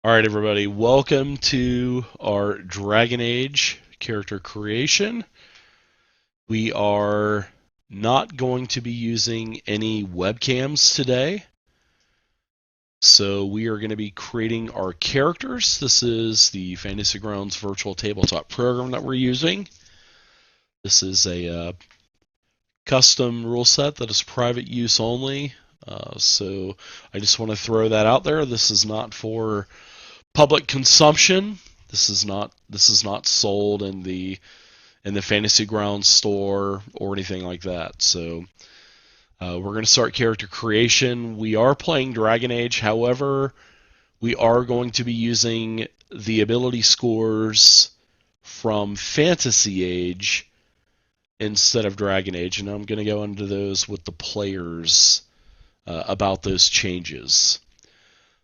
All right, everybody, welcome to our Dragon Age character creation. We are not going to be using any webcams today, so we are going to be creating our characters. This is the Fantasy Grounds virtual tabletop program that we're using. This is a custom rule set that is private use only, so I just want to throw that out there. This is not for public consumption. This is not sold in the Fantasy Grounds store or anything like that. So we're going to start character creation. We are playing Dragon Age. However, we are going to be using the ability scores from Fantasy Age instead of Dragon Age, and I'm going to go into those with the players about those changes.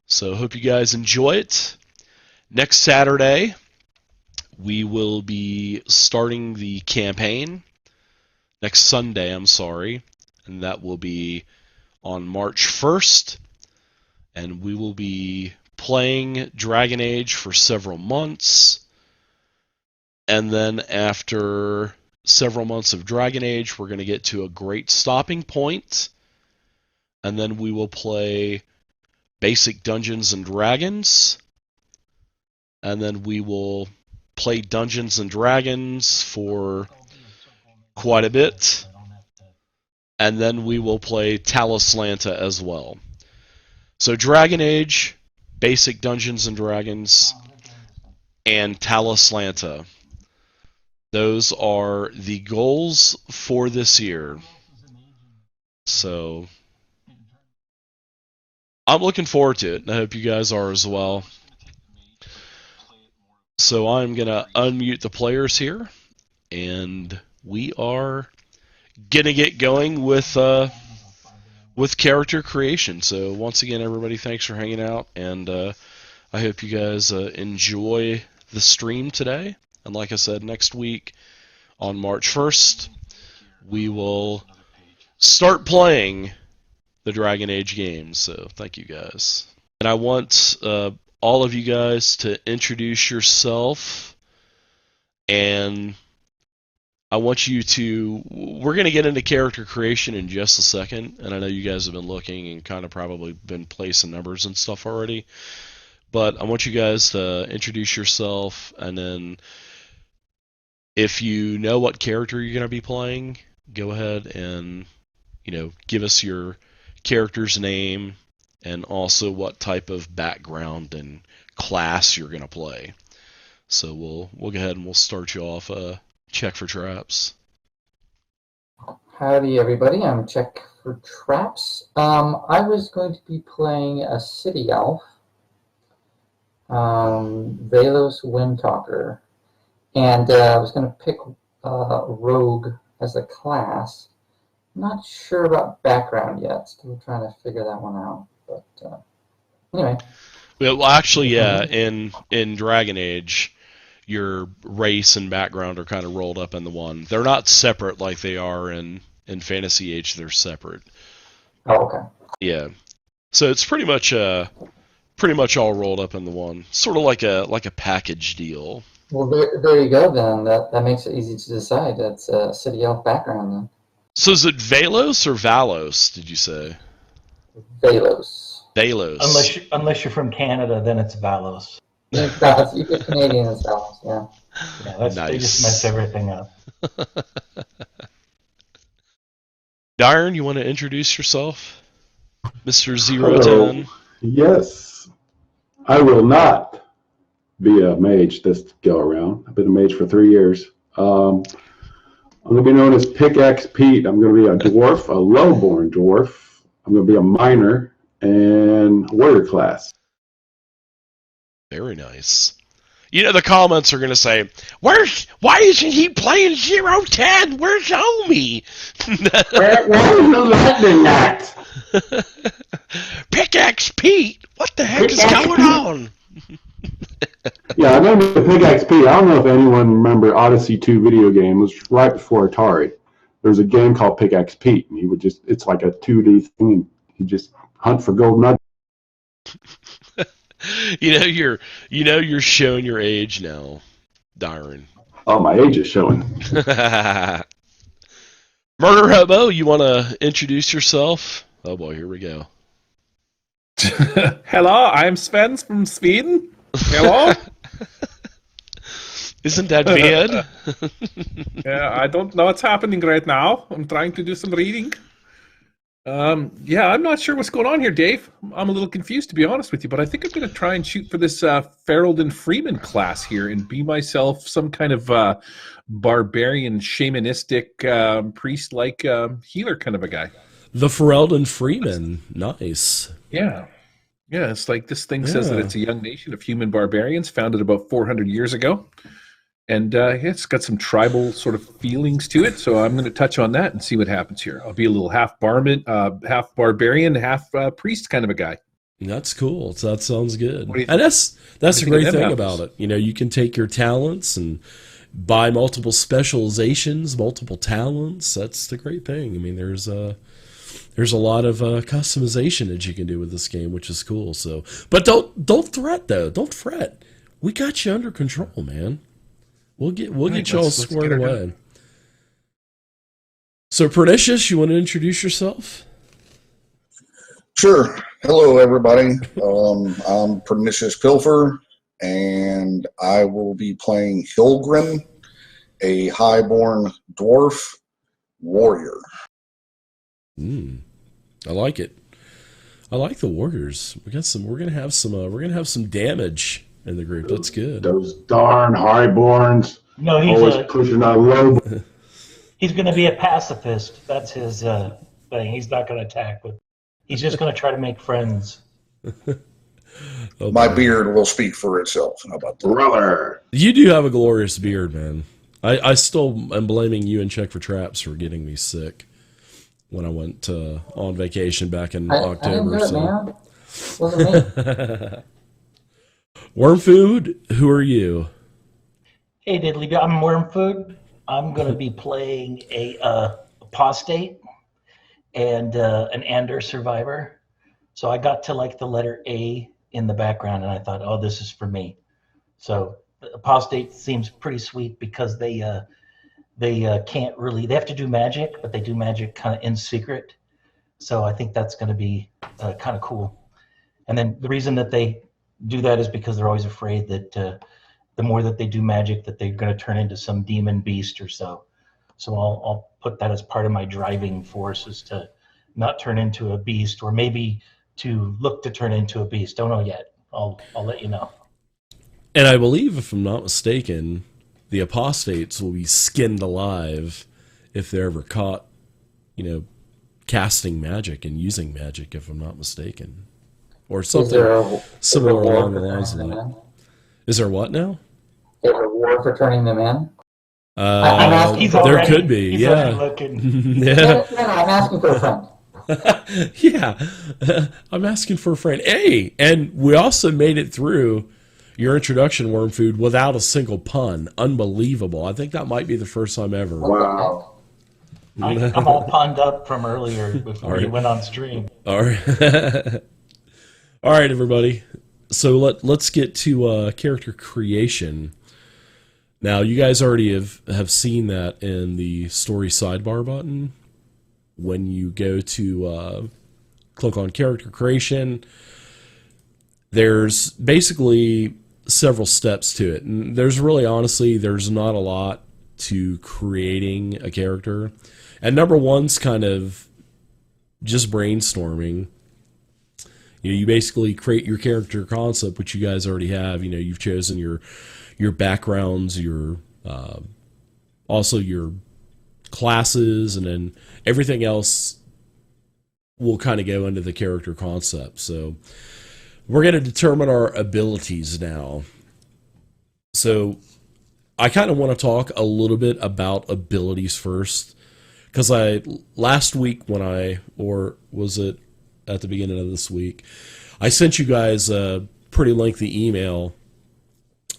So hope you guys enjoy it. Next Saturday, we will be starting the campaign. Next Sunday, I'm sorry, and that will be on March 1st. And we will be playing Dragon Age for several months. And then after several months of Dragon Age, we're going to get to a great stopping point. And then we will play basic Dungeons and Dragons. And then we will play Dungeons and Dragons for quite a bit. And then we will play Talislanta as well. So Dragon Age, basic Dungeons and Dragons, and Talislanta. Those are the goals for this year. So I'm looking forward to it, and I hope you guys are as well. So I'm going to unmute the players here, and we are going to get going with character creation. So once again, everybody, thanks for hanging out, and I hope you guys enjoy the stream today. And like I said, next week on March 1st, we will start playing the Dragon Age games. So thank you guys. And I want all of you guys to introduce yourself, and I want you to, we're going to get into character creation in just a second, and I know you guys have been looking and kind of probably been placing numbers and stuff already, but I want you guys to introduce yourself, and then if you know what character you're going to be playing, go ahead and, give us your character's name, and also what type of background and class you're going to play. So we'll go ahead and we'll start you off. Check for traps. Howdy, everybody. I'm Check for Traps. I was going to be playing a city elf, Velos Windtalker, and I was going to pick Rogue as a class. Not sure about background yet. Still trying to figure that one out. But anyway. Well, actually, yeah. In Dragon Age, your race and background are kind of rolled up into one. They're not separate like they are in Fantasy Age. They're separate. Oh, okay. Yeah. So it's pretty much all rolled up into one. Sort of like a package deal. Well, there you go then. That makes it easy to decide. That's a city elf background then. So is it Velos or Valos, did you say? Velos. Valos. Unless you're from Canada, then it's Valos. You get Canadian as Valos, yeah. Yeah, nice. They just mess everything up. Darren, you want to introduce yourself? Mr. 010? Hello. Yes. I will not be a mage this go around. I've been a mage for 3 years. I'm going to be known as Pickaxe Pete. I'm going to be a dwarf, a low-born dwarf. I'm going to be a miner and warrior class. Very nice. The comments are going to say, why isn't he playing 010? Where's Homie? Where is the lightning act? Pickaxe Pete, what the heck is going on? Yeah, I remember the Pickaxe Pete. I don't know if anyone remember Odyssey 2 video game. It was right before Atari. There was a game called Pickaxe Pete, and he would it's like a 2D thing, and he'd just hunt for gold nuggets. you're showing your age now, Dyron. Oh, my age is showing. Murder Hobo, you want to introduce yourself? Oh boy, here we go. Hello, I'm Sven from Sweden. Hello. Isn't that weird? Yeah, I don't know what's happening right now. I'm trying to do some reading. Yeah, I'm not sure what's going on here, Dave. I'm a little confused, to be honest with you, but I think I'm going to try and shoot for this Farrell and Freeman class here and be myself some kind of barbarian, shamanistic, priest-like healer kind of a guy. The Ferelden Freeman. Nice. Yeah. Yeah, it's like this thing says that it's a young nation of human barbarians founded about 400 years ago. And it's got some tribal sort of feelings to it, so I'm going to touch on that and see what happens here. I'll be a little half barbarian, half priest kind of a guy. That's cool. So that sounds good. And that's a great thing about it. You can take your talents and buy multiple specializations, multiple talents. That's the great thing. I mean, there's a lot of customization that you can do with this game, which is cool. So, but don't fret though. Don't fret. We got you under control, man. We'll get you all squared away. So, Pernicious, you want to introduce yourself? Sure. Hello, everybody. I'm Pernicious Pilfer, and I will be playing Hilgrim, a highborn dwarf warrior. I like it. I like the warriors. We're gonna have some damage in the group. That's good. Those darn highborns. No, always pushing out low. he's going to be a pacifist. That's his thing. He's not going to attack, but he's just going to try to make friends. My beard will speak for itself. How about that? Brother. You do have a glorious beard, man. I still am blaming you and Check for Traps for getting me sick when I went on vacation back in October. I didn't do it, man. It wasn't me. Wormfood, who are you? Hey, Diddley, I'm Wormfood. I'm going to be playing a apostate and an Ander survivor. So I got to like the letter A in the background, and I thought, oh, this is for me. So apostate seems pretty sweet because they can't really, they have to do magic, but they do magic kind of in secret. So I think that's going to be kind of cool. And then the reason that they do that is because they're always afraid that the more that they do magic, that they're going to turn into some demon beast or so. So I'll put that as part of my driving force, is to not turn into a beast, or maybe to look to turn into a beast. Don't know yet. I'll let you know. And I believe, if I'm not mistaken, the apostates will be skinned alive if they're ever caught, casting magic and using magic, if I'm not mistaken. Or something similar along the lines of that. Is there what now? Is there a war for turning them in? There could be, yeah. No, I'm asking for a friend. Yeah, I'm asking for a friend. Hey, and we also made it through your introduction, Wormfood, without a single pun. Unbelievable. I think that might be the first time ever. Wow. I'm all punned up from earlier before you went on stream. All right. All right, everybody. So let's get to character creation. Now, you guys already have seen that in the story sidebar button. When you go to click on character creation, there's basically several steps to it. And there's not a lot to creating a character. And number one's kind of just brainstorming. You basically create your character concept, which you guys already have. You've chosen your backgrounds, also your classes, and then everything else will kind of go into the character concept. So we're going to determine our abilities now. So I kind of want to talk a little bit about abilities first, because last week or was it at the beginning of this week, I sent you guys a pretty lengthy email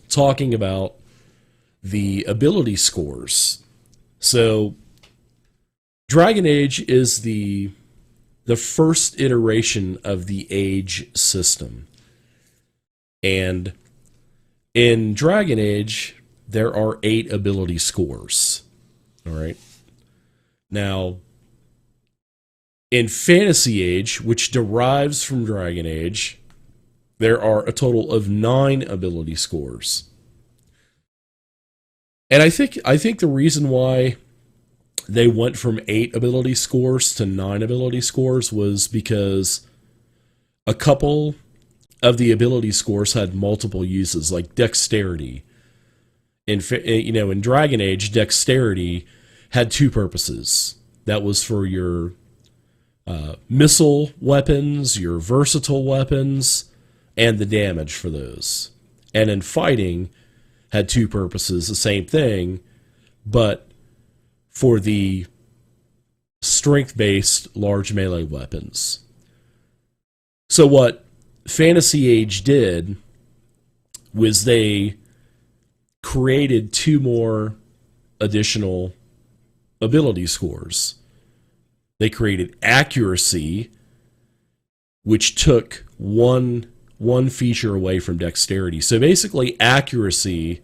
talking about the ability scores. So Dragon Age is the first iteration of the age system. And in Dragon Age, there are 8 ability scores. All right. Now, in Fantasy Age, which derives from Dragon Age, there are a total of 9 ability scores. And I think the reason why they went from 8 ability scores to 9 ability scores was because a couple of the ability scores had multiple uses, like dexterity. In Dragon Age, dexterity had 2 purposes. That was for your missile weapons, your versatile weapons, and the damage for those. And in fighting, had 2 purposes, the same thing, but for the strength-based large melee weapons. So what Fantasy Age did was they created 2 more additional ability scores. They created accuracy, which took one feature away from dexterity. So basically, accuracy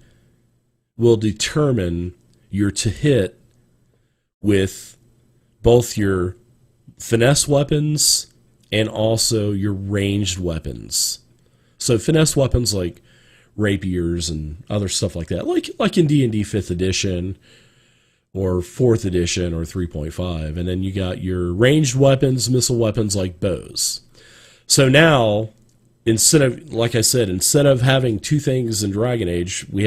will determine your to hit with both your finesse weapons and also your ranged weapons. So finesse weapons like rapiers and other stuff like that, like in D&D 5th edition or 4th edition or 3.5. And then you got your ranged weapons, missile weapons like bows. So now, instead of having 2 things in Dragon Age, we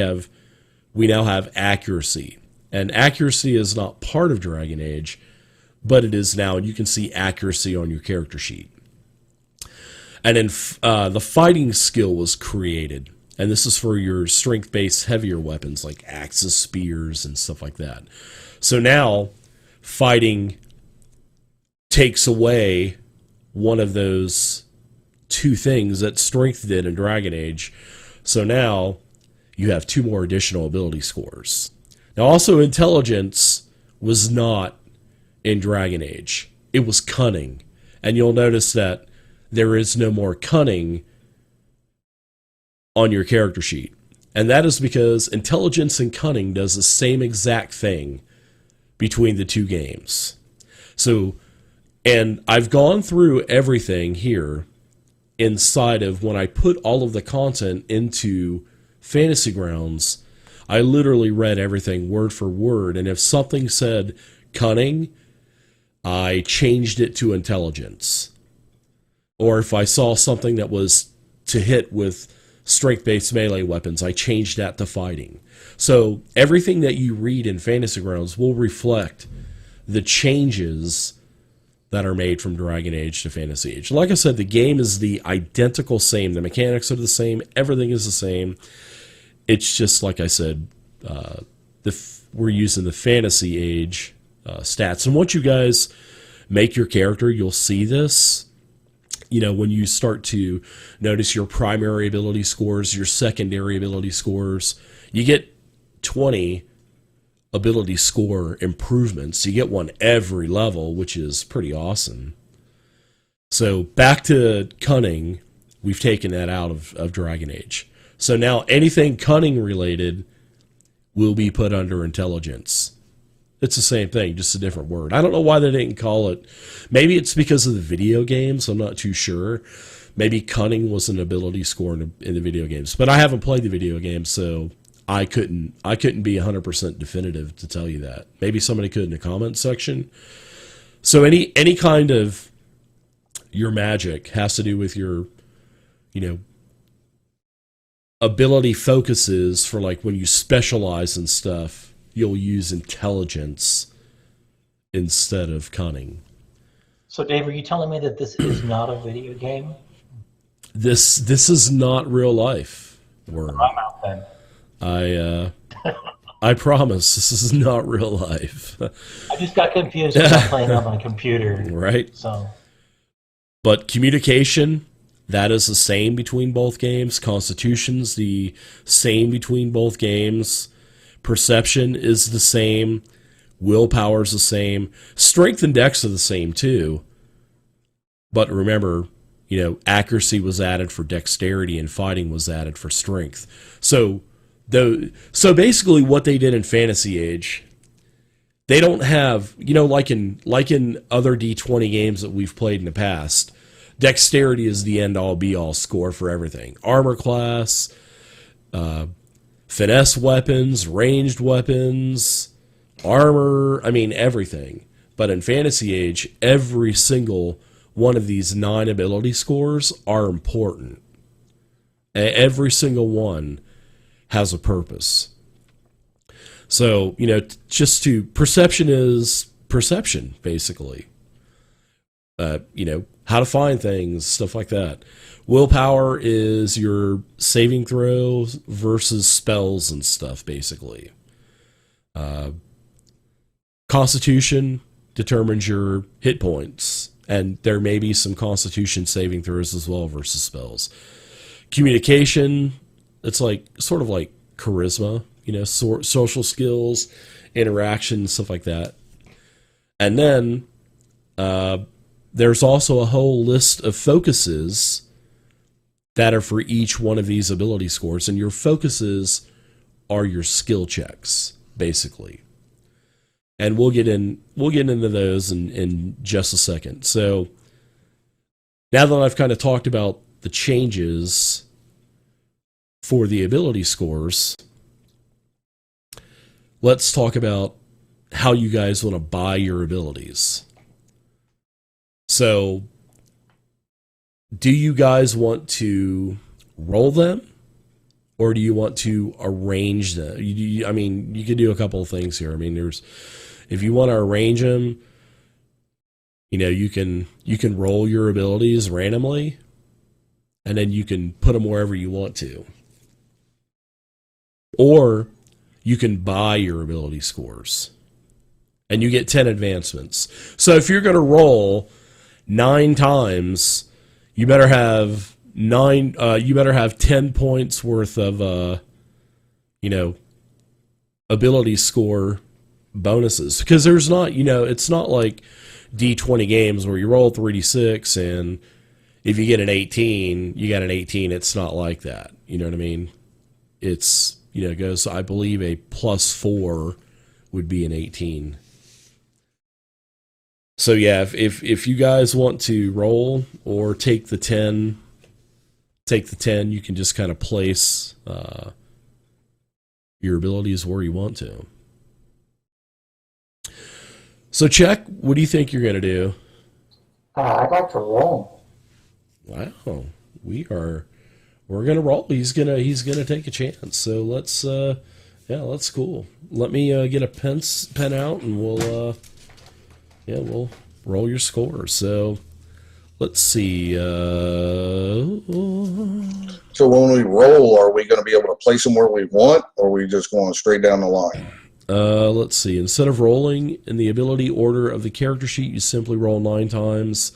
now have accuracy. And accuracy is not part of Dragon Age, but it is now, and you can see accuracy on your character sheet. And then the fighting skill was created, and this is for your strength-based heavier weapons like axes, spears, and stuff like that. So now, fighting takes away one of those 2 things that strength did in Dragon Age. So now, you have 2 more additional ability scores. Now, also, intelligence was not in Dragon Age. It was cunning. And you'll notice that there is no more cunning on your character sheet. And that is because intelligence and cunning does the same exact thing between the 2 games. So, and I've gone through everything here inside of when I put all of the content into Fantasy Grounds. I literally read everything word for word, and if something said cunning, I changed it to intelligence. Or if I saw something that was to hit with strength-based melee weapons, I changed that to fighting. So everything that you read in Fantasy Grounds will reflect the changes that are made from Dragon Age to Fantasy Age. Like I said, the game is the identical same. The mechanics are the same. Everything is the same. It's just, like I said, we're using the Fantasy Age stats. And once you guys make your character, you'll see this. When you start to notice your primary ability scores, your secondary ability scores, you get 20 ability score improvements. You get one every level, which is pretty awesome. So back to cunning, we've taken that out of Dragon Age. So now anything cunning related will be put under intelligence. It's the same thing, just a different word. I don't know why they didn't call it. Maybe it's because of the video games. I'm not too sure. Maybe cunning was an ability score in the video games. But I haven't played the video games, so I couldn't be 100% definitive to tell you that. Maybe somebody could in the comments section. So any kind of your magic has to do with your, ability focuses for like when you specialize in stuff, you'll use intelligence instead of cunning. So, Dave, are you telling me that this is not a video game? This is not real life. I'm out then. I promise this is not real life. I just got confused because I'm playing on my computer. Right. So, but communication, that is the same between both games. Constitution's the same between both games. Perception is the same. Willpower is the same. Strength and dex are the same too. But remember, accuracy was added for dexterity, and fighting was added for strength. So basically what they did in Fantasy Age, they don't have, like in other D20 games that we've played in the past, dexterity is the end-all be-all score for everything. Armor class, finesse weapons, ranged weapons, armor, everything. But in Fantasy Age, every single one of these 9 ability scores are important. Every single one has a purpose. So, perception is perception, basically. How to find things, stuff like that. Willpower is your saving throws versus spells and stuff, basically. Constitution determines your hit points, and there may be some Constitution saving throws as well versus spells. Communication, it's sort of like charisma, social skills, interaction, stuff like that. And then there's also a whole list of focuses that are for each one of these ability scores, and your focuses are your skill checks, basically. And we'll get into those in just a second. So now that I've kind of talked about the changes for the ability scores, let's talk about how you guys want to buy your abilities. So, do you guys want to roll them, or do you want to arrange them? You could do a couple of things here. If you want to arrange them, you can roll your abilities randomly, and then you can put them wherever you want to. Or you can buy your ability scores, and you get 10 advancements. So if you're going to roll 9 times, you better have 10 points worth of ability score bonuses, because there's not, it's not like D20 games where you roll 3d6 and if you get an 18, you got an 18. It's not like that. You know what I mean? It's, it goes, I believe a +4 would be an 18. So yeah, if you guys want to roll or take the 10, you can just kind of place your abilities where you want to. So Check, what do you think you're going to do? I'd like to roll. Wow, we're going to roll. He's going to take a chance. So let's that's cool. Let me get a pen out, and we'll roll your score. So let's see. So when we roll, are we going to be able to place them where we want, or are we just going straight down the line? Let's see. Instead of rolling in the ability order of the character sheet, you simply roll 9 times,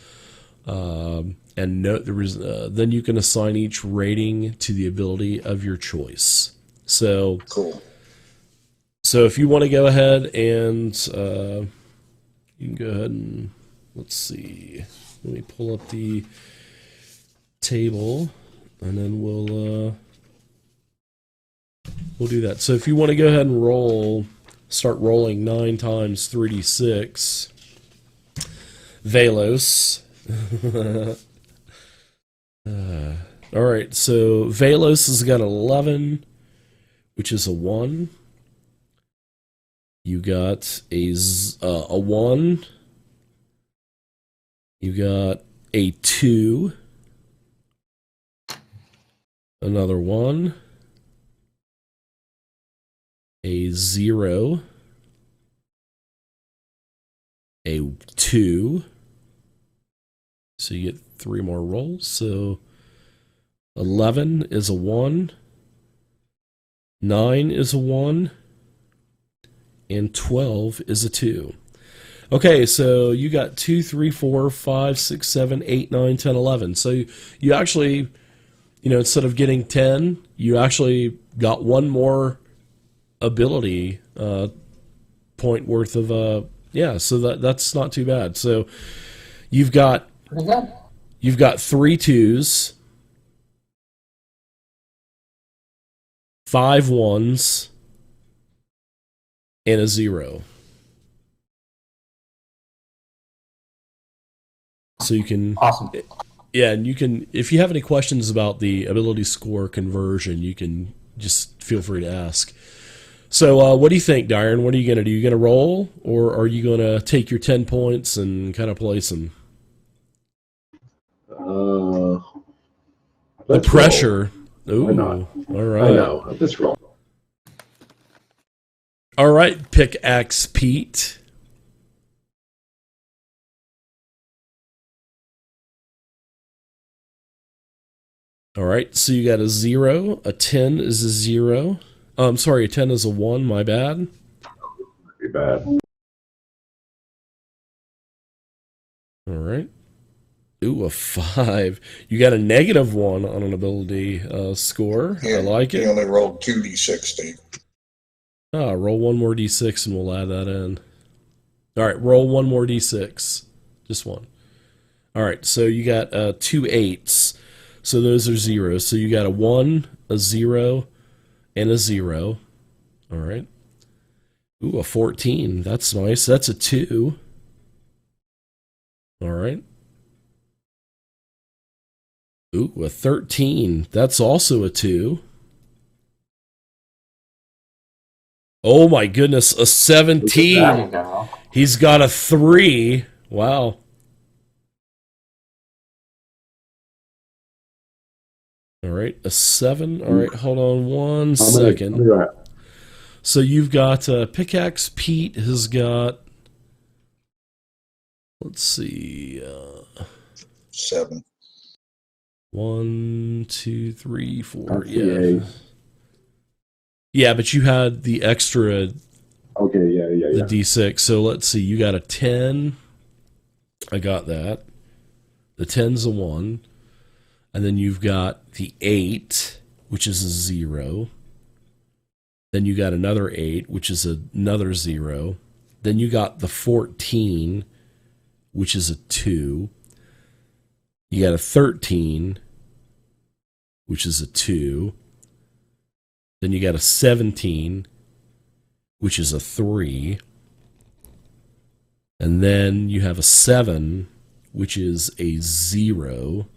and note then you can assign each rating to the ability of your choice. So cool. So if you want to go ahead and you can go ahead and let's see. Let me pull up the table, and then we'll do that. So if you want to go ahead and start rolling 9 times 3d6. Velos. All right, so Velos has got 11, which is a 1. You got a 1. You got a 2. Another 1. A 0. A 2. So you get 3 more rolls. So 11 is a 1. 9 is a 1. And 12 is a 2. Okay, so you got 2, 3, 4, 5, 6, 7, 8, 9, 10, 11. So you actually, instead of getting 10, you actually got 1 more ability point worth of so that's not too bad. So you've got Pretty good. You've got 3 2s, 5 1s, and a 0. So you can, Awesome. yeah, and you can, if you have any questions about the ability score conversion, you can just feel free to ask. So what do you think, Darren? What are you going to do? You going to roll, or are you going to take your 10 points and kind of place them? The Let's pressure. Roll. Ooh, Why not? all right. I know. Let's roll. All right, Pickaxe Pete. All right, so you got a 0, a 10 is a 0. I'm sorry, a 10 is a 1, my bad. Pretty bad. All right. Ooh, a 5. You got a -1 on an ability score. I like He it. only rolled 2d6, Steve. Roll one more d6 and we'll add that in. All right, roll one more d6. Just one. All right, so you got 2 8s. So those are zeros. So you got a 1, a 0, and a 0. All right. Ooh, a 14. That's nice. That's a 2. All right. Ooh, a 13. That's also a 2. Oh my goodness, a There 17. you go. He's got a 3. Wow. All right, a 7. All right, hold on one second. How many do I have? So you've got Pickaxe Pete has got, let's see, 7. 1, 2, 3, 4. That's the Yeah. A. Yeah, but you had the extra, Okay, yeah. the D6. So let's see, you got a 10. I got that. The 10's a 1. And then you've got the 8, which is a 0. Then you got another 8, which is another 0. Then you got the 14, which is a 2. You got a 13, which is a 2. Then you got a 17, which is a 3. And then you have a 7, which is a 0.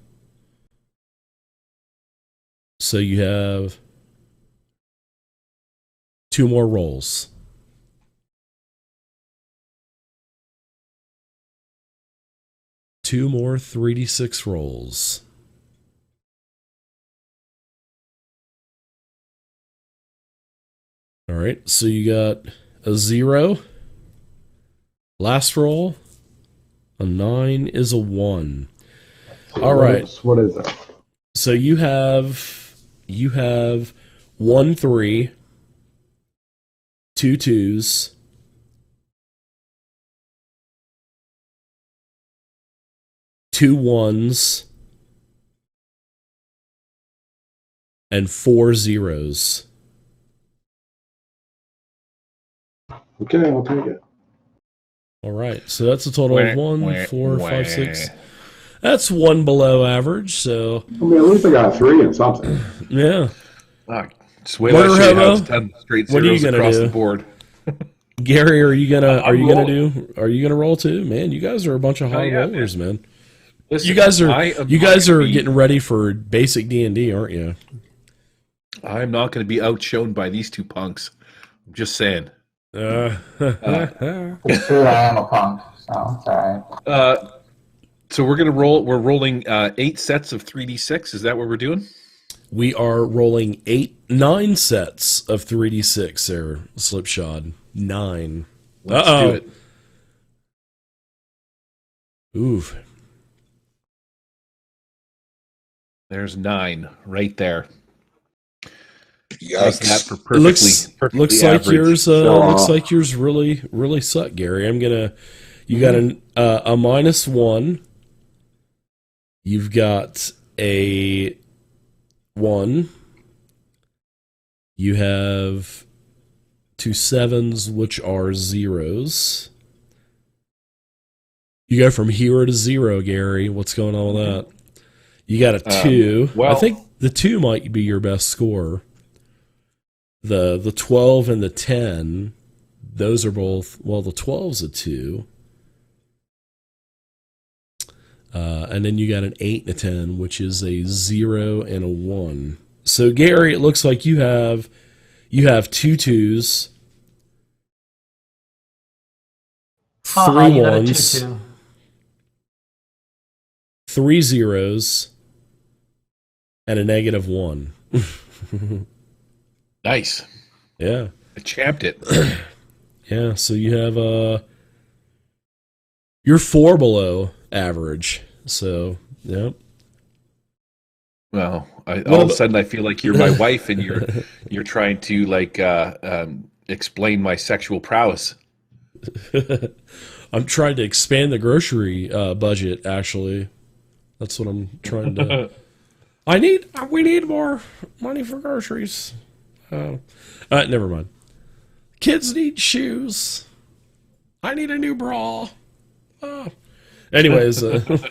So you have 2 more rolls. 2 more 3d6 rolls. All right, so you got a 0. Last roll, a 9 is a 1. All right. What is that? So you have 1 3, 2 2s, 2 1s, and 4 zeros. Okay, I'll take it. All right, so that's a total of Wah, 1, wah, 4, wah. 5, 6. That's 1 below average. So I mean, at least I got 3 and something. yeah, Just wait till I Murder show you how Hobo, it's done straight what are you zeros gonna across do? the board. Gary, are you gonna rolling. roll too? Man, you guys are a bunch of high yeah, rollers, man. Listen, You guys I are am not gonna be- getting ready for basic D&D, aren't you? I'm not going to be outshone by these two punks. I'm just saying. It's true, I am a punk, so it's all right. So we're going to roll. We're rolling 8 sets of 3d6. Is that what we're doing? We are rolling 9 sets of 3d6 there, Slipshod. 9. Let's Uh-oh. do it. Oof. There's 9 right there. Yikes. That for perfectly, perfectly Looks like average. yours looks like yours really suck, Gary. You got a -1. You've got a 1. You have 2 7s, which are zeros. You go from 0 to 0, Gary. What's going on with that? You got a 2. well- I think the 2 might be your best score. The 12 and the 10, those are both, well, the 12's a 2. And then you got an 8 and a 10, which is a 0 and a 1. So Gary, it looks like you have 2 2s, Haha, 3 you got a 1s, 2-2. 3 zeros, and a -1. Nice. Yeah. I champed it. Yeah, so you have you're 4 below average. So, yeah. Well, all of a sudden I feel like you're my wife and you're trying to like explain my sexual prowess. I'm trying to expand the grocery budget, actually. That's what I'm trying to we need more money for groceries. Never mind. Kids need shoes. I need a new bra. Anyways, Lance,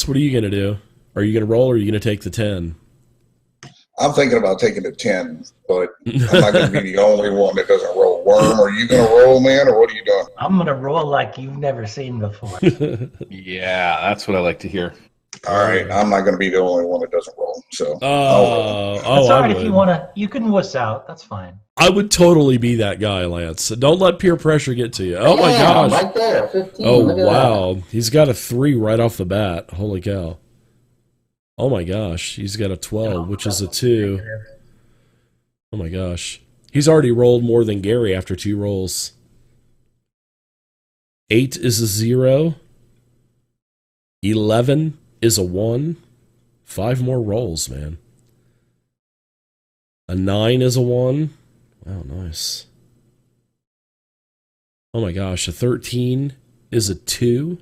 what are you going to do? Are you going to roll or are you going to take the 10? I'm thinking about taking the 10, but I'm not going to be the only one that doesn't roll. Worm, are you going to roll, man, or what are you doing? I'm going to roll like you've never seen before. Yeah, that's what I like to hear. All right, I'm not going to be the only one that doesn't roll. So That's all right if you want to. You can wuss out. That's fine. I would totally be that guy, Lance. Don't let peer pressure get to you. Oh my Yeah, gosh. right there, 15. Oh Look at wow. He's got a 3 right off the bat. Holy cow. Oh my gosh. He's got a 12, which is a 2. Oh my gosh. He's already rolled more than Gary after 2 rolls. 8 is a 0. 11 is a 1. 5 more rolls, man. A 9 is a 1. Wow, nice. Oh my gosh, a 13 is a 2.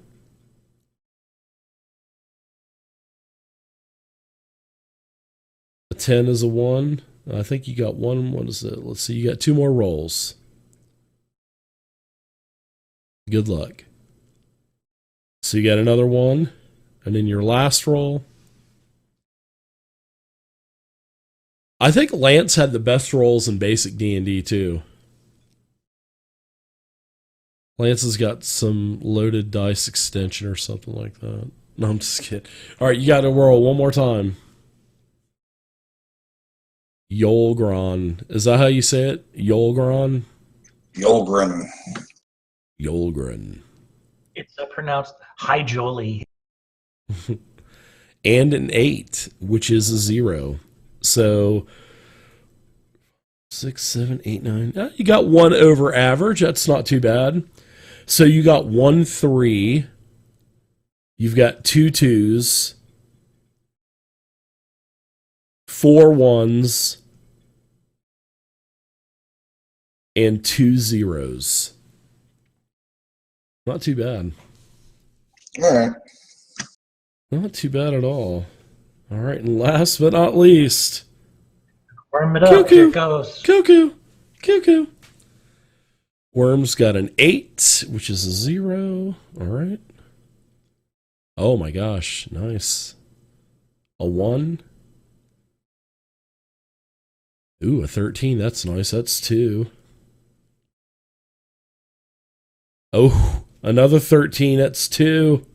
A 10 is a 1. I think you got one. What is it? Let's see. You got 2 more rolls. Good luck. So you got another 1. And then your last roll. I think Lance had the best rolls in basic D&D too. Lance has got some loaded dice extension or something like that. No, I'm just kidding. All right, you got to roll one more time. Yolgron. Is that how you say it? Yolgron? Yolgren. Yolgren. It's pronounced Hyjoli. And an 8, which is a 0. So 6, 7, 8, 9. You got 1 over average. That's not too bad. So you got 1 3. You've got 2 2s, 4 1s, and 2 zeros. Not too bad. All right. Not too bad at all. All right, and last but not least, Warm it up. Cuckoo. Here it goes. Cuckoo. Cuckoo. Worm's got an 8, which is a 0. All right. Oh my gosh, nice. A 1. Ooh, a 13. That's nice. That's 2. Oh, another 13. That's 2.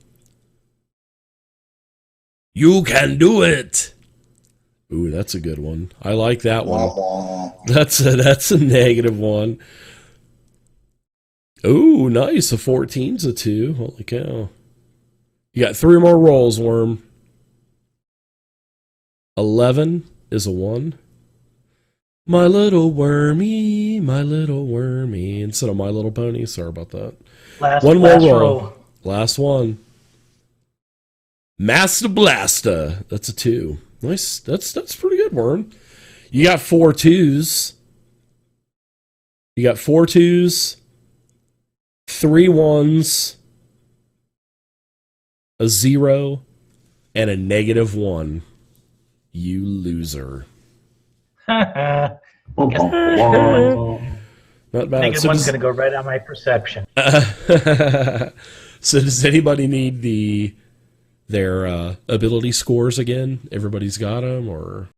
You can do it. Ooh, that's a good one. I like that one. That's a -1. Ooh, nice. A 14's a 2. Holy cow. You got 3 more rolls, Worm. 11 is a 1. My little wormy, my little wormy. Instead of My Little Pony. Sorry about that. One more roll. Last one. Master Blaster. That's a 2. Nice. That's pretty good, Worm. You got 4 2s. You got 4 2s, 3 1s, a 0, and a -1. You loser. Guess Not bad. negative one's going to go right on my perception. So does anybody need the their ability scores again? Everybody's got them, or